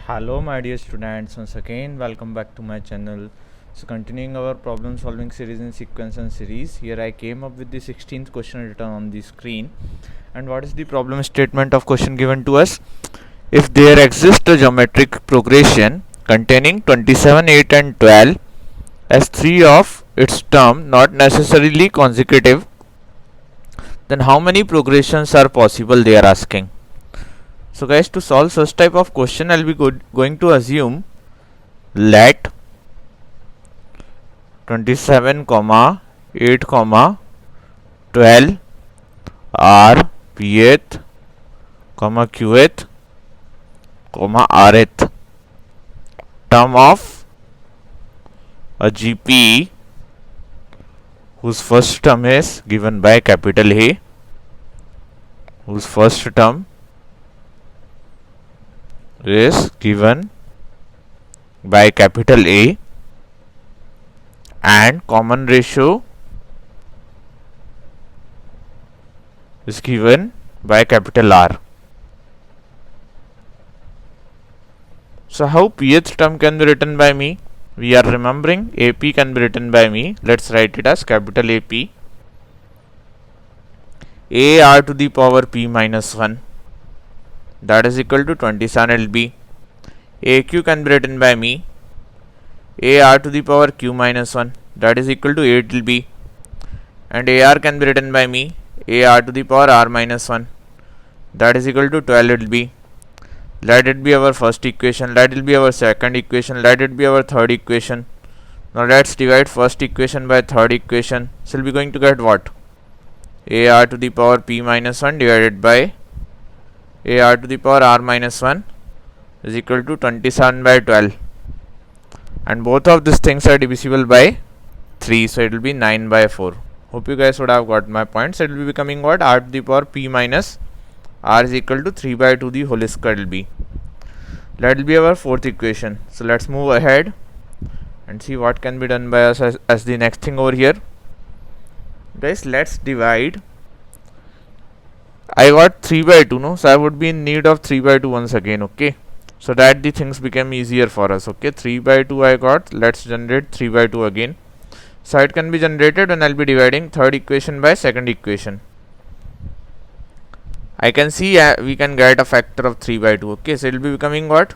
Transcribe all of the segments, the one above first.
Hello my dear students, once again welcome back to my channel. So continuing our problem solving series in sequence and series, here I came up with the 16th question written on the screen. And what is the problem statement of question given to us? If there exists a geometric progression containing 27, 8 and 12 as three of its term not necessarily consecutive, then how many progressions are possible, they are asking. So guys, to solve such type of question, I'll be going to assume let 27, 8, 12 are pth, qth, rth term of a GP whose first term is given by capital A, whose first term is given by capital A, and common ratio is given by capital R. So how pth term can be written by me? We are remembering AP can be written by me. Let's write it as capital AP. A r to the power p minus 1, that is equal to 27 LB. AQ can be written by me. A r to the power q minus 1, that is equal to 8 LB. And AR can be written by me. A r to the power r minus 1, that is equal to 12 LB. Let it be our first equation, let it be our second equation, let it be our third equation. Now let's divide first equation by third equation. So we'll be going to get what? A r to the power p minus 1 divided by a r to the power r minus 1 is equal to 27 by 12. And both of these things are divisible by 3, so it will be 9 by 4. Hope you guys would have got my point. So it will be becoming what? R to the power p minus r is equal to 3 by 2 the whole square will be. That will be our fourth equation. So let's move ahead and see what can be done by us as the next thing over here. Guys, let's divide. I got 3 by 2, no? So I would be in need of 3 by 2 once again, okay? So that the things become easier for us, okay? 3 by 2 I got. Let's generate 3 by 2 again. So it can be generated when I'll be dividing third equation by second equation. I can see we can get a factor of 3 by 2, okay? So it will be becoming what?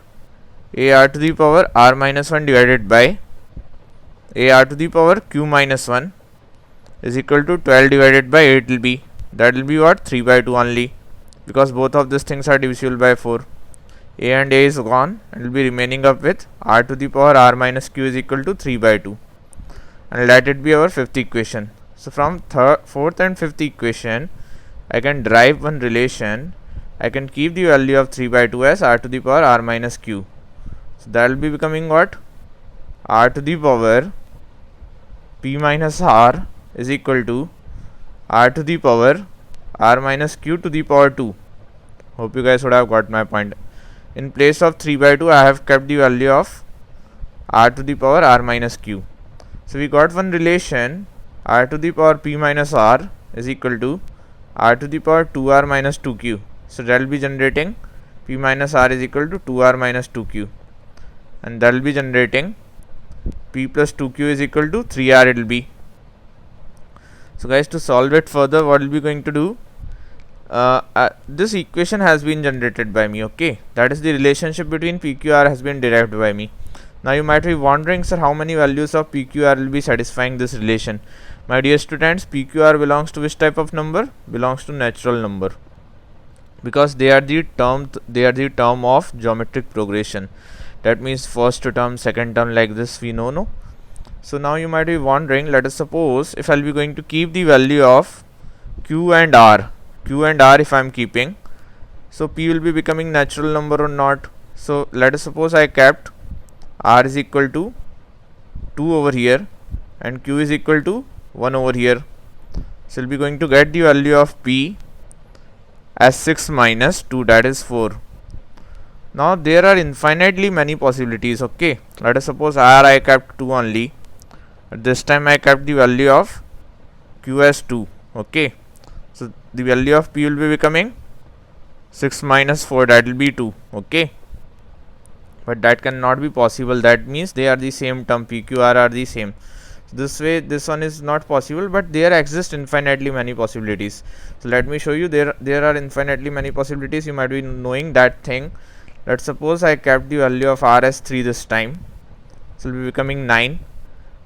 A r to the power r minus 1 divided by a r to the power q minus 1 is equal to 12 divided by 8 will be. That will be what? 3 by 2 only, because both of these things are divisible by 4. A and a is gone and will be remaining up with r to the power r minus q is equal to 3 by 2. And let it be our fifth equation. So from fourth and fifth equation, I can derive one relation. I can keep the value of 3 by 2 as r to the power r minus q. So that will be becoming what? R to the power p minus r is equal to r to the power r minus q to the power 2. Hope you guys would have got my point. In place of 3 by 2, I have kept the value of r to the power r minus q. So we got one relation, r to the power p minus r is equal to r to the power 2r minus 2q. So that will be generating p minus r is equal to 2r minus 2q. And that will be generating p plus 2q is equal to 3r it will be. So guys, to solve it further, what will be going to do? This equation has been generated by me, okay? That is the relationship between PQR has been derived by me. Now you might be wondering, sir, how many values of PQR will be satisfying this relation? My dear students, PQR belongs to which type of number? Belongs to natural number, because they are the term of geometric progression. That means first term, second term, like this we know, no? So now you might be wondering, let us suppose if I'll be going to keep the value of q and r if I'm keeping, so p will be becoming natural number or not. So let us suppose I kept r is equal to 2 over here and q is equal to 1 over here. So we'll be going to get the value of p as 6 minus 2, that is 4. Now there are infinitely many possibilities, okay? Let us suppose r I kept 2 only. At this time I kept the value of q as 2, okay? So the value of p will be becoming 6 minus 4, that will be 2, okay? but that cannot be possible. That means they are the same term, p, q, r are the same. This way this one is not possible, but there exist infinitely many possibilities. So let me show you. There are infinitely many possibilities. You might be knowing that thing. Let's suppose I kept the value of r as 3 this time, so it will be becoming 9,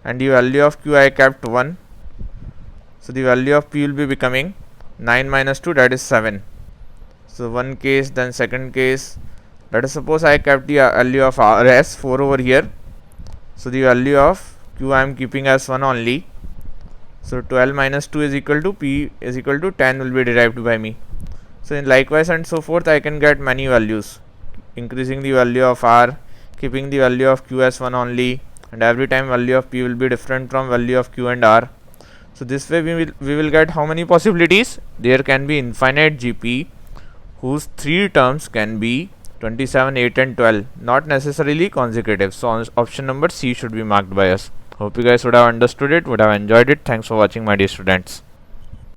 and the value of q I kept 1, so the value of p will be becoming 9 minus 2, that is 7. So one case, then second case. Let us suppose I kept the value of r as 4 over here, so the value of q I am keeping as 1 only. So 12 minus 2 is equal to p is equal to 10 will be derived by me. So in likewise and so forth, I can get many values, increasing the value of r, keeping the value of q as 1 only, and every time value of p will be different from value of q and r. So this way we will get how many possibilities? There can be infinite GP whose 3 terms can be 27, 8 and 12, not necessarily consecutive. So option number C should be marked by us. Hope you guys would have understood it, would have enjoyed it. Thanks for watching, my dear students.